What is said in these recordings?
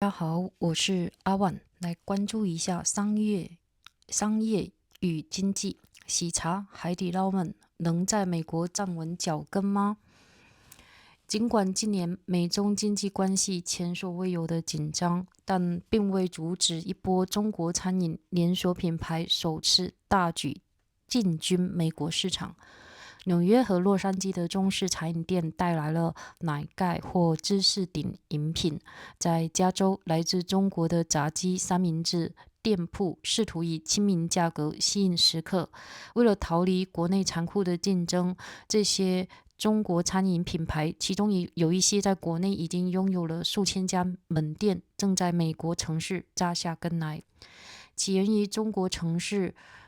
大家好，我是阿万，来关注一下商业与经济。喜茶、海底捞们能在美国站稳脚跟吗？尽管今年美中经济关系前所未有的紧张，但并未阻止一波中国餐饮连锁品牌首次大举进军美国市场。纽约和洛杉矶的中式茶饮店带来了奶盖或芝士顶饮品，在加州，来自中国的炸鸡三明治店铺试图以亲民价格吸引食客。为了逃离国内残酷的竞争，这些中国餐饮品牌，其中有一些在国内已经拥有了数千家门店，正在美国城市扎下根来。起源于中国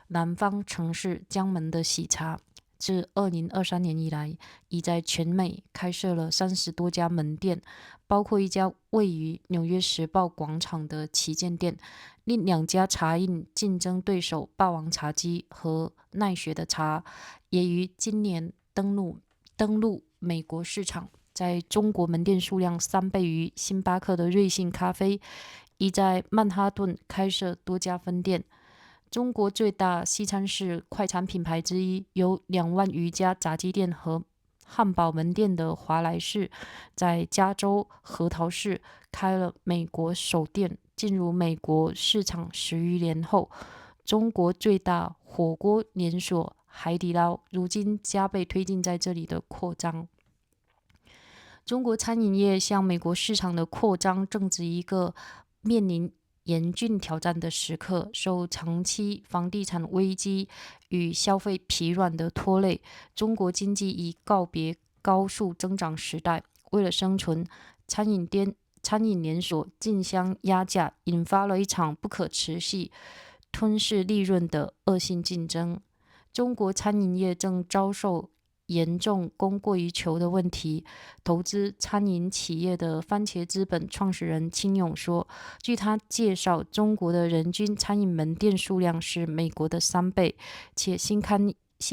南方城市江门的喜茶，自2023年以来，已在全美开设了30多家门店，包括一家位于纽约时报广场的旗舰店，另2家茶饮竞争对手霸王茶姬和奈雪的茶也于今年登陆美国市场。在中国门店数量3倍于星巴克的瑞幸咖啡已在曼哈顿开设多家分店。中国最大西餐式快餐品牌之一，有2万余家炸鸡店和汉堡门店的华莱士，在加州核桃市开了美国首店。进入美国市场10余年后，中国最大火锅连锁海底捞如今加倍推进在这里的扩张。中国餐饮业向美国市场的扩张正值一个面临严峻挑战的时刻，受长期房地产危机与消费疲软的拖累，中国经济已告别高速增长时代。为了生存，餐饮连锁竞相压价，引发了一场不可持续吞噬利润的恶性竞争。中国餐饮业正遭受严重供过于求的问题。投资餐饮企业的番茄资本创始人卿永说，据他介绍，中国的人均餐饮门店数量是美国的3倍，且新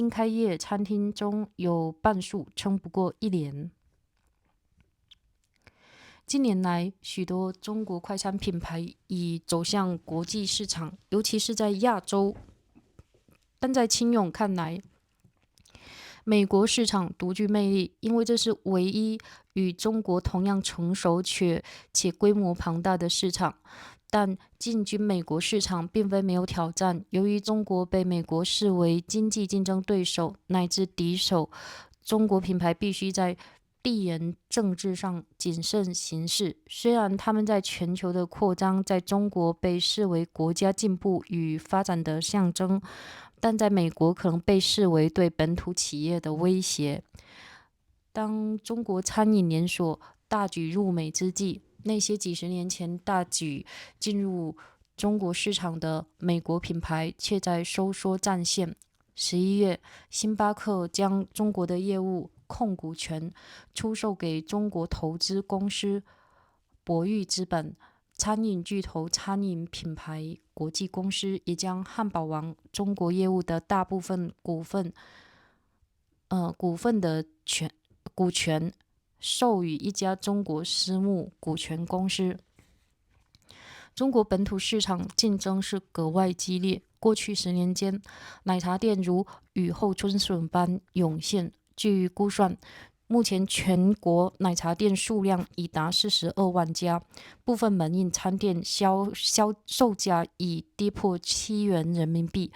开业餐厅中有半数撑不过一年。近年来，许多中国快餐品牌已走向国际市场，尤其是在亚洲。但在卿永看来，美国市场独具魅力，因为这是唯一与中国同样成熟且规模庞大的市场。但进军美国市场并非没有挑战，由于中国被美国视为经济竞争对手乃至敌手，中国品牌必须在地缘政治上谨慎行事。虽然他们在全球的扩张在中国被视为国家进步与发展的象征，但在美国可能被视为对本土企业的威胁。当中国餐饮连锁大举入美之际，那些几十年前大举进入中国市场的美国品牌却在收缩战线。11月，星巴克将中国的业务控股权出售给中国投资公司博裕资本。餐饮巨头餐饮品牌国际公司也将汉堡王中国业务的大部分股权授予一家中国私募股权公司。中国本土市场竞争是格外激烈。过去10年间，奶茶店如雨后春笋般涌现。据估算，目前全国奶茶店数量已达42万家，部分门饮餐店售价已跌破7元人民币，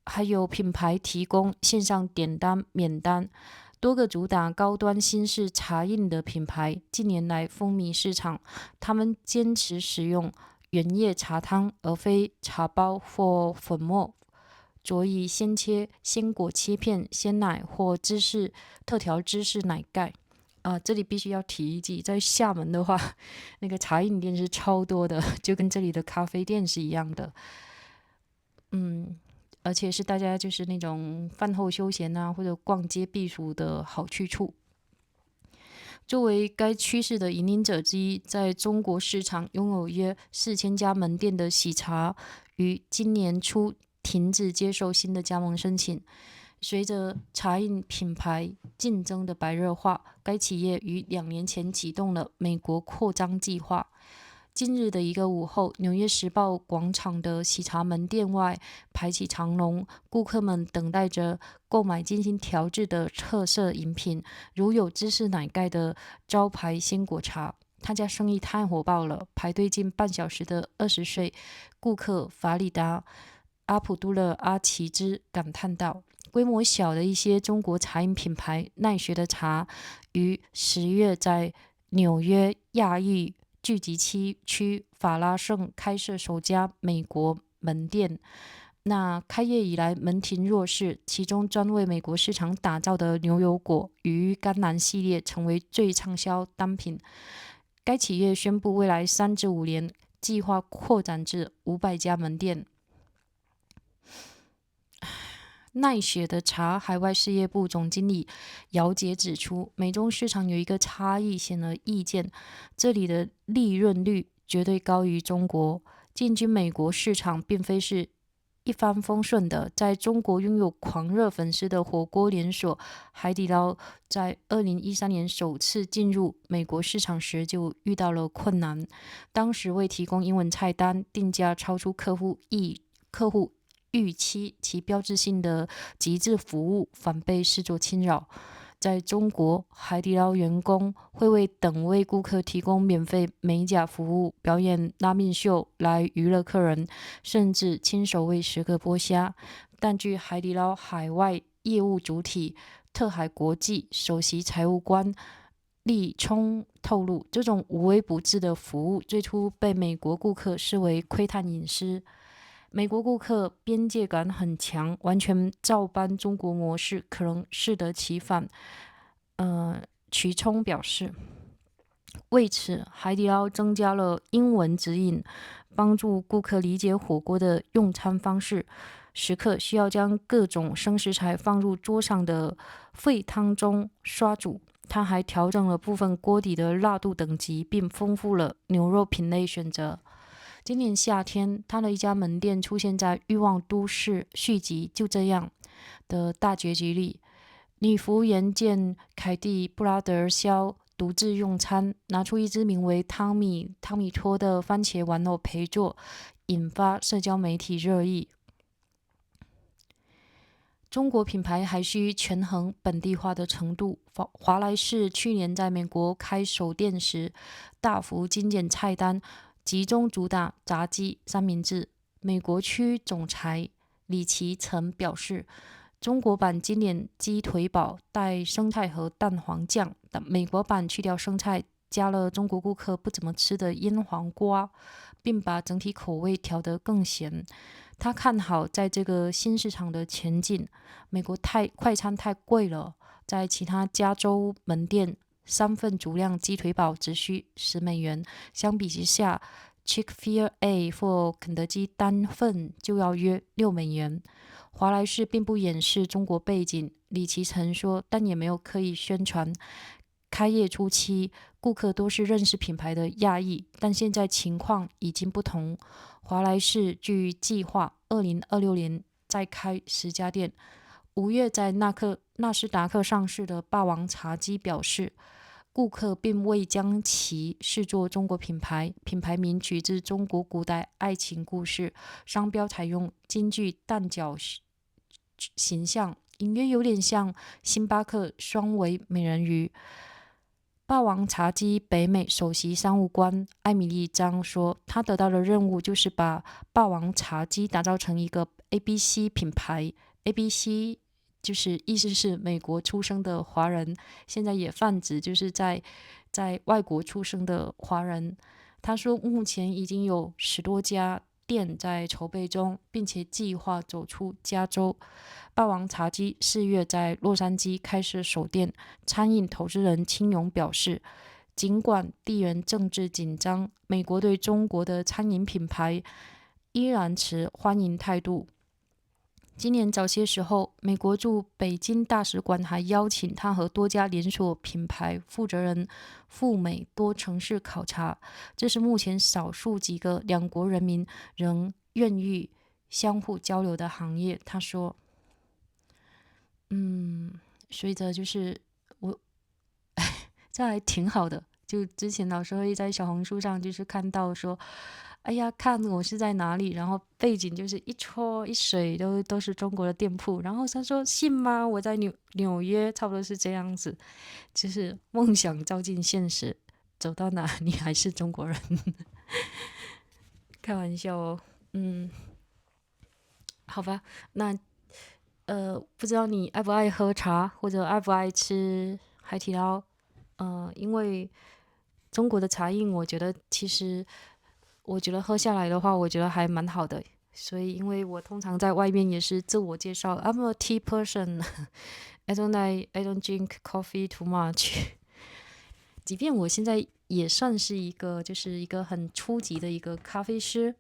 还有品牌提供线上点单免单。多个主打高端新式茶饮的品牌近年来风靡市场，他们坚持使用原叶茶汤而非茶包或粉末，佐以鲜果切片、鲜奶或特调芝士奶盖。这里必须要提一句，在厦门的话，那个茶饮店是超多的，就跟这里的咖啡店是一样的。而且是大家就是那种饭后休闲或者逛街避暑的好去处。作为该趋势的引领者之一，在中国市场拥有约4000家门店的喜茶，于今年初停止接受新的加盟申请。随着茶饮品牌竞争的白热化，该企业于2年前启动了美国扩张计划。近日的一个午后，纽约时报广场的喜茶门店外排起长龙，顾客们等待着购买精心调制的特色饮品，如有芝士奶盖的招牌鲜果茶。他家生意太火爆了，排队近半小时的20岁顾客法里达·阿卜杜勒·阿齐兹感叹道：“规模小的一些中国茶饮品牌奈雪的茶于10月在纽约亚裔聚集区法拉盛开设首家美国门店。那开业以来门庭若市，其中专为美国市场打造的牛油果与甘蓝系列成为最畅销单品。该企业宣布未来3至5年计划扩展至500家门店。”奈雪的茶海外事业部总经理姚杰指出，美中市场有一个差异显而易见，这里的利润率绝对高于中国。进军美国市场并非是一帆风顺的，在中国拥有狂热粉丝的火锅连锁海底捞，在2013年首次进入美国市场时就遇到了困难，当时为提供英文菜单，定价超出客户预期，其标志性的极致服务反被视作侵扰。在中国，海底捞员工会为等位顾客提供免费美甲服务，表演拉面秀来娱乐客人，甚至亲手为食客剥虾。但据海底捞海外业务主体特海国际首席财务官厉聪透露，这种无微不至的服务最初被美国顾客视为窥探隐私。美国顾客边界感很强，完全照搬中国模式，可能适得其反。瞿聪表示，为此，海底捞增加了英文指引，帮助顾客理解火锅的用餐方式。食客需要将各种生食材放入桌上的沸汤中刷煮。他还调整了部分锅底的辣度等级，并丰富了牛肉品类选择。今年夏天，他的一家门店出现在欲望都市续集《就这样》的大结局里。女服务员见凯蒂·布拉德肖独自用餐，拿出一只名为汤米托的番茄玩偶陪坐，引发社交媒体热议。中国品牌还需权衡本地化的程度。华莱士去年在美国开首店时，大幅精简菜单，集中主打炸鸡、三明治。美国区总裁李奇曾表示，中国版经典鸡腿堡带生菜和蛋黄酱，但美国版去掉生菜，加了中国顾客不怎么吃的腌黄瓜，并把整体口味调得更咸。他看好在这个新市场的前景。美国快餐太贵了，在其他加州门店3份足量鸡腿堡只需$10，相比之下 Chick-fil-A 或肯德基单份就要约$6。华莱士并不掩饰中国背景，李奇曾说，但也没有刻意宣传。开业初期，顾客都是认识品牌的亚裔，但现在情况已经不同。华莱士据计划2026年再开10家店。5月在纳斯达克上市的霸王茶姬表示，顾客并未将其视作中国品牌，品牌名取自中国古代爱情故事，商标采用京剧旦角形象，隐约有点像星巴克双尾美人鱼。霸王茶姬北美首席商务官艾米丽张说，他得到的任务就是把霸王茶姬打造成一个 ABC 品牌。ABC 就是意思是美国出生的华人，现在也泛指就是在外国出生的华人。他说，目前已经有10多家店在筹备中，并且计划走出加州。霸王茶姬4月在洛杉矶开设首店。餐饮投资人卿永表示，尽管地缘政治紧张，美国对中国的餐饮品牌依然持欢迎态度。今年早些时候，美国驻北京大使馆还邀请他和多家连锁品牌负责人赴美多城市考察，这是目前少数几个两国人民仍愿意相互交流的行业。他说，所以这就是这还挺好的，就之前老师会在小红书上就是看到说，哎呀，看我是在哪里，然后背景就是一撮一水都是中国的店铺，然后他说信吗？我在纽约，差不多是这样子，就是梦想照进现实，走到哪里还是中国人，开玩笑哦，好吧，那不知道你爱不爱喝茶，或者爱不爱吃海底捞？因为中国的茶饮，我觉得其实我觉得喝下来的话，我觉得还蛮好的。所以，因为我通常在外面也是自我介绍，I'm a tea person. I don't drink coffee too much. 即便我现在也算是就是一个很初级的一个咖啡师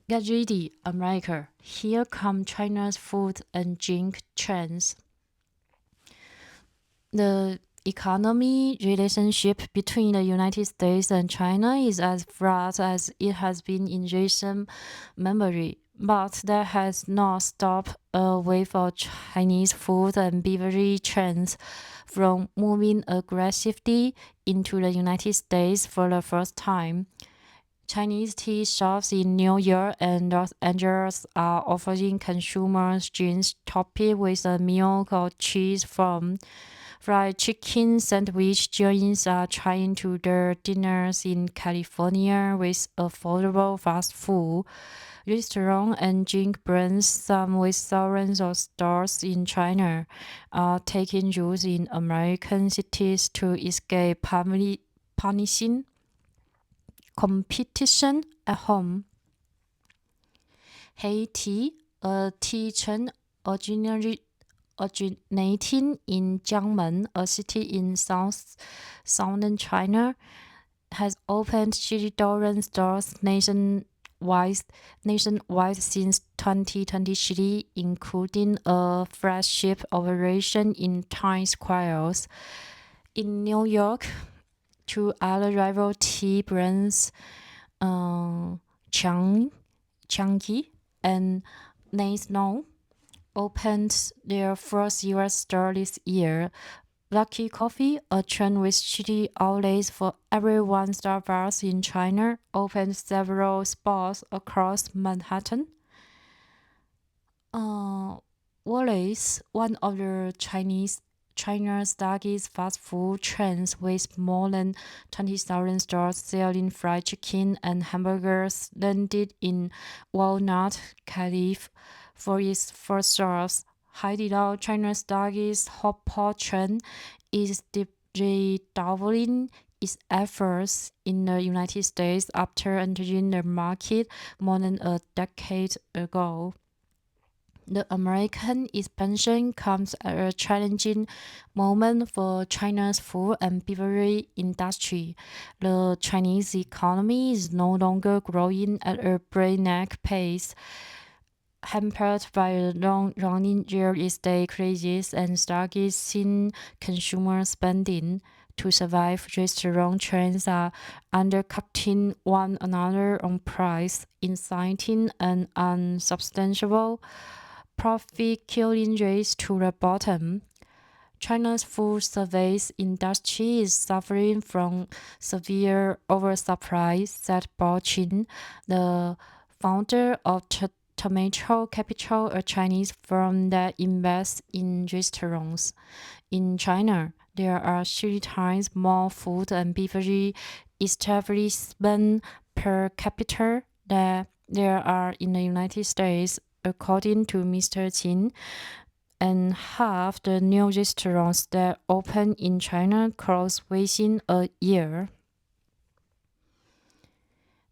，Get ready, America. Here come China's food and drink trends. The economy relationship between the United States and China is as fraught as it has been in recent memory, but that has not stopped a wave of Chinese food and beverage trends from moving aggressively into the United States for the first time. Chinese tea shops in New York and Los Angeles are offering consumers drinks topped with a milk or cheese from fried chicken sandwich joints are trying to their dinners in California with affordable fast food. Restaurant and drink brands, some with thousands of stores in China, are taking root in American cities to escape punishing competition at home. Haiti, a tea chain originating in Jiangmen, a city in southern China, has opened 30,000 stores nationwide since 2023, including a flagship operation in Times Square. In New York, two other rival tea brands, Changi and National, opened their first US store this year. Lucky Coffee, a chain with 30 outlets for every one Starbucks in China, opened several spots across Manhattan. Wallace, one of the China's largest fast food chains with more than 20,000 stores selling fried chicken and hamburgers, landed in Walnut, California for its first stores. Haidilao, China's largest hot pot chain, is redoubling its efforts in the United States after entering the market more than a decade ago. The American expansion comes at a challenging moment for China's food and beverage industry. The Chinese economy is no longer growing at a breakneck pace, hampered by a long-running real estate crisis and stagnant consumer spending. To survive, restaurant chains are undercutting one another on price, inciting an unsubstantial profit-killing race to the bottom. China's food service industry is suffering from severe oversupply, said Bao Qin, the founder of Tomato Capital, a Chinese firm that invests in restaurants. In China, there are 3 times more food and beverage establishments per capita than there are in the United States, according to Mr. Qin, and half the new restaurants that open in China close within a year.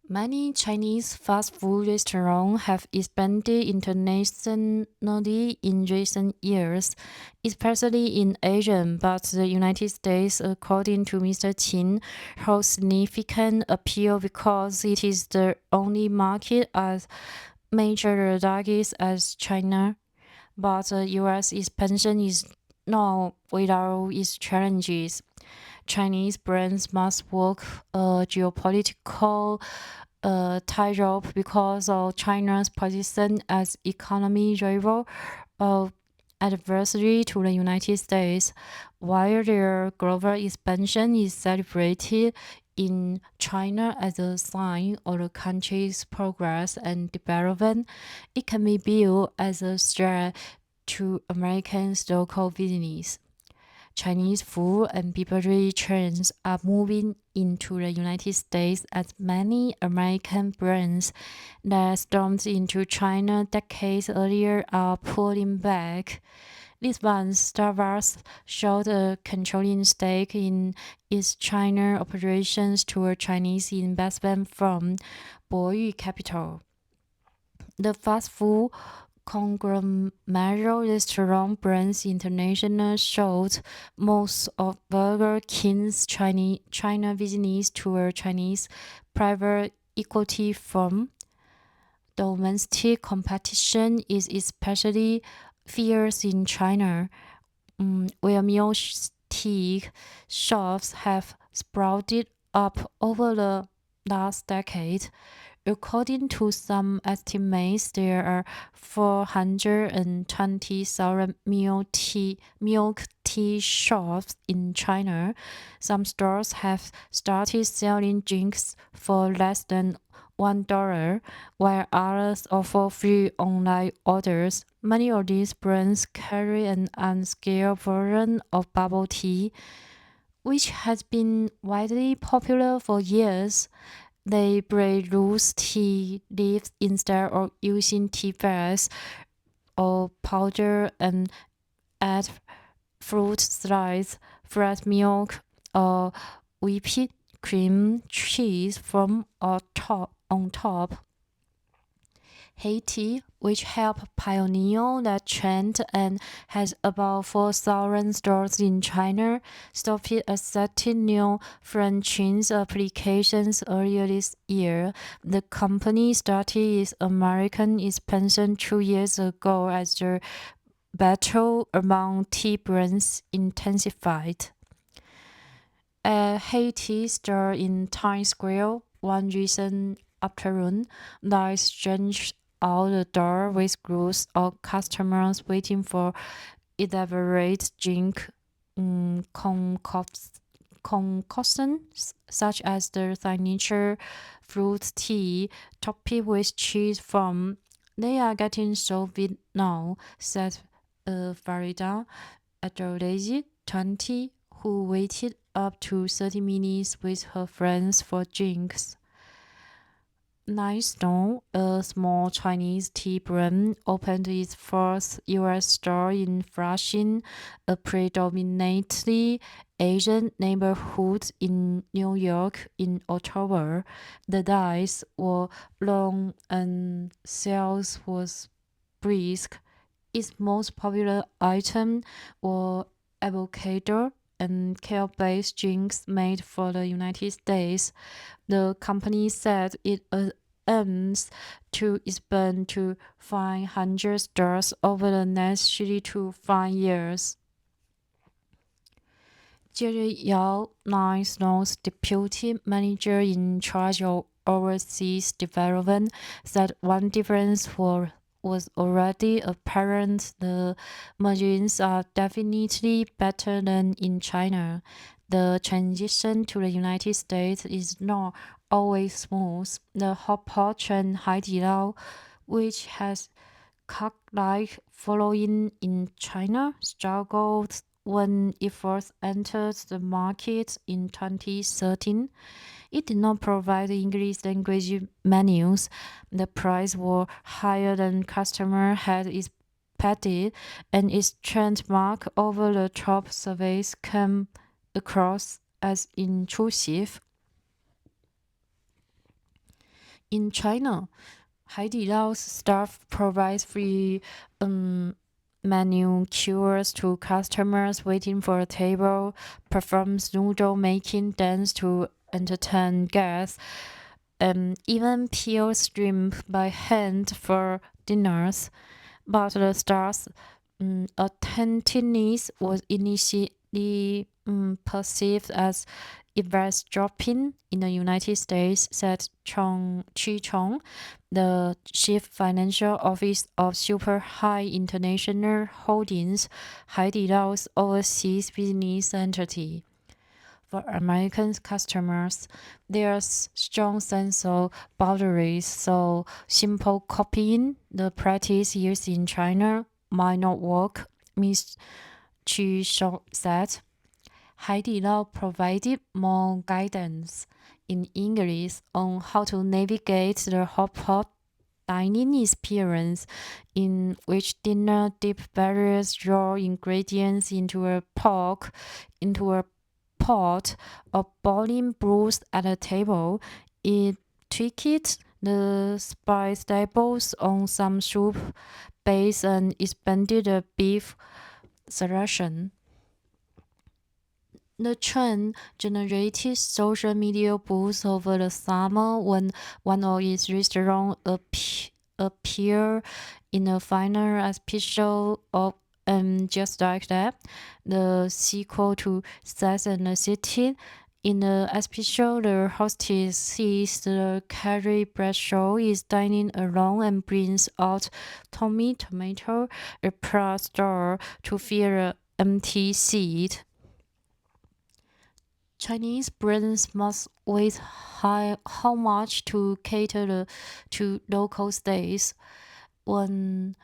Many Chinese fast food restaurants have expanded internationally in recent years, especially in Asia, but the United States, according to Mr. Qin, holds significant appeal because it is the only market as major targets as China. But the US expansion is not without its challenges. Chinese brands must walk a geopolitical tightrope because of China's position as economic rival adversary to the United States, while their global expansion is celebrated in China as a sign of the country's progress and development. It can be viewed as a threat to Americans' local business. Chinese food and beverage trends are moving into the United States as many American brands that stormed into China decades earlier are pulling back. This month, Starbucks showed a controlling stake in its China operations to a Chinese investment firm, 博裕 Capital. The fast food conglomerate Restaurant Brands International showed most of Burger King's China business to a Chinese private equity firm. Domestic competition is especially fierce in China, where meal tea shops have sprouted up over the last decade. According to some estimates, there are 420,000 milk tea shops in China. Some stores have started selling drinks for less than $1, while others offer free online orders. Many of these brands carry an unscaled version of bubble tea, which has been widely popular for years. They break loose tea leaves instead of using tea bags or powder and add fruit slices, fresh milk, or whipped cream cheese from on top. Haiti, which helped pioneer that trend and has about 4,000 stores in China, stopped accepting new franchise applications earlier this year. The company started its American expansion 2 years ago as the battle among tea brands intensified. A Haiti store in Times Square one recent afternoon, lights changed out the door with groups of customers waiting for elaborate drink concoctions such as the signature fruit tea topped with cheese from. They are getting so big now, said Farida, at the age 20, who waited up to 30 minutes with her friends for drinks. Nightstone, a small Chinese tea brand, opened its first U.S. store in Flushing, a predominantly Asian neighborhood in New York, in October. The lines were long and sales was brisk. Its most popular item were avocado and kale-based drinks made for the United States. The company said it aims to expand to 500 stores over the next 3 to 5 years. Jerry Yao, Nicestone's deputy manager in charge of overseas development, said one difference was already apparent. The margins are definitely better than in China. The transition to the United States is not always smooth. The hotpot chain海底捞, which has cult-like following in China, struggled when it first entered the market in 2013. It did not provide English language menus. The prices were higher than customers had expected, and its trademark over-the-top service came across as intrusive. In China, 海底捞 staff provides free menu cures to customers waiting for a table, performs noodle making dance to entertain guests, even peels shrimp by hand for dinners. But the staff's attentiveness was initially perceived as eavesdropping in the United States, said Chi Chong, the chief financial officer of Super High International Holdings, Haidilau's overseas business entity. For American customers, there's strong sense of boundaries, so simple copying the practice used in China might not work, Ms. Chu said. Haidilao provided more guidance in English on how to navigate the hot pot dining experience, in which dinner dip various raw ingredients into a pot of boiling brewers at a table. It tweaked the spice levels on some soup base and expanded the beef selection. The trend generated social media buzz over the summer when one of its restaurants appeared in a final episode of Just Like That, the sequel to Sex and the City. In the episode, the hostess sees the Carrie Bradshaw is dining alone and brings out Tommy Tomato, a proud star, to fill an empty seat. Chinese brands must weigh how much to cater to local states. When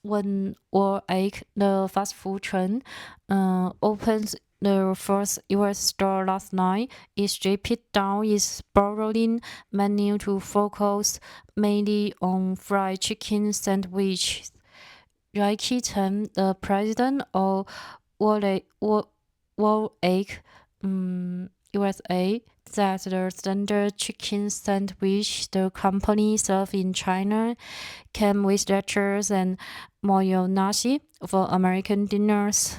Egg, the fast food chain, opened the first US store last night, it stripped down its sprawling menu to focus mainly on fried chicken sandwiches. Ricky Chen, the president of World Egg USA, said the standard chicken sandwich the company served in China came with lettuce and mayonnaise. For American dinners,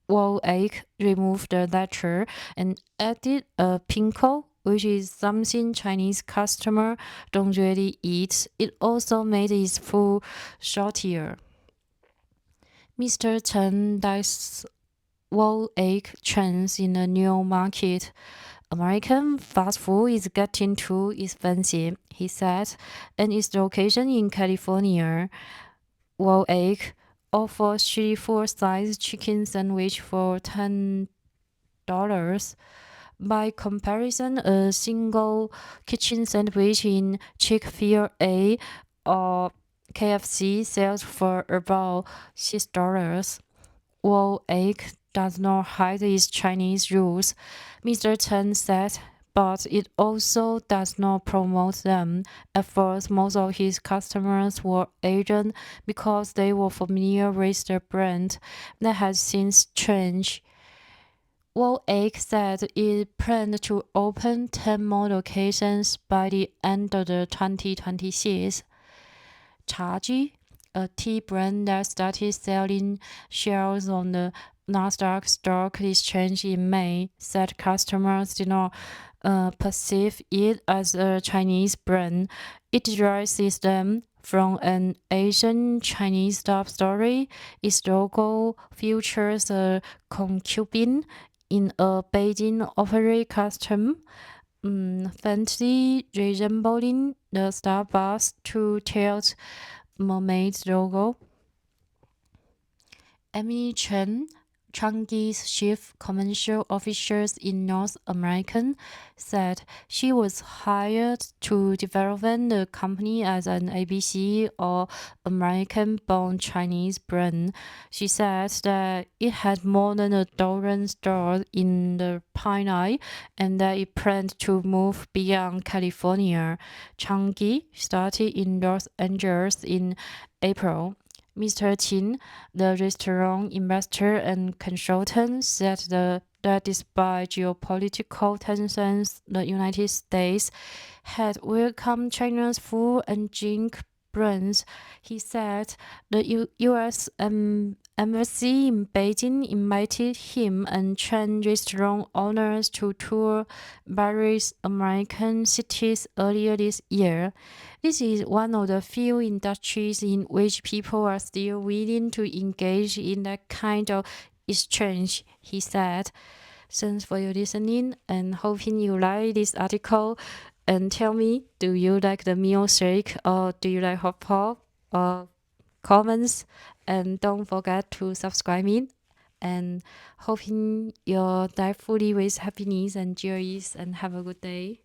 World Egg removed the lettuce and added a pickle, which is something Chinese customers don't really eat. It also made its food saltier. Mr. Chen likes World Egg chains in a new market. American fast food is getting too expensive, he said, and its location in California. World Egg offers 34-size chicken sandwich for $10. By comparison, a single kitchen sandwich in Chick-fil-A or KFC sells for about $6. World Egg does not hide its Chinese roots, Mr. Chen said, but it also does not promote them. At first, most of his customers were Asian because they were familiar with the brand. That has since changed. World Egg said it planned to open 10 more locations by the end of the 2026. Chaji, a tea brand that started selling shares on the Nasdaq Stock Exchange in May, said customers did not perceive it as a Chinese brand. It derives them from an Asian Chinese love story. Its logo features a concubine in a Beijing opera costume, faintly resembling the Starbucks two-tailed mermaid logo. Emily Chen, Changi's chief commercial officer in North America, said she was hired to develop the company as an ABC or American-born Chinese brand. She said that it had more than a dozen stores in the pipeline and that it planned to move beyond California. Changi started in Los Angeles in April. Mr. Qin, the restaurant investor and consultant, said that despite geopolitical tensions, the United States had welcomed China's food and drink brands. He said the U.S. Embassy in Beijing invited him and Chen restaurant owners to tour various American cities earlier this year. This is one of the few industries in which people are still willing to engage in that kind of exchange, he said. Thanks for your listening and hoping you like this article. and tell me, do you like the milkshake or do you like hot pot? Comments, and don't forget to subscribe me. And hoping your day fully with happiness and joys, and have a good day.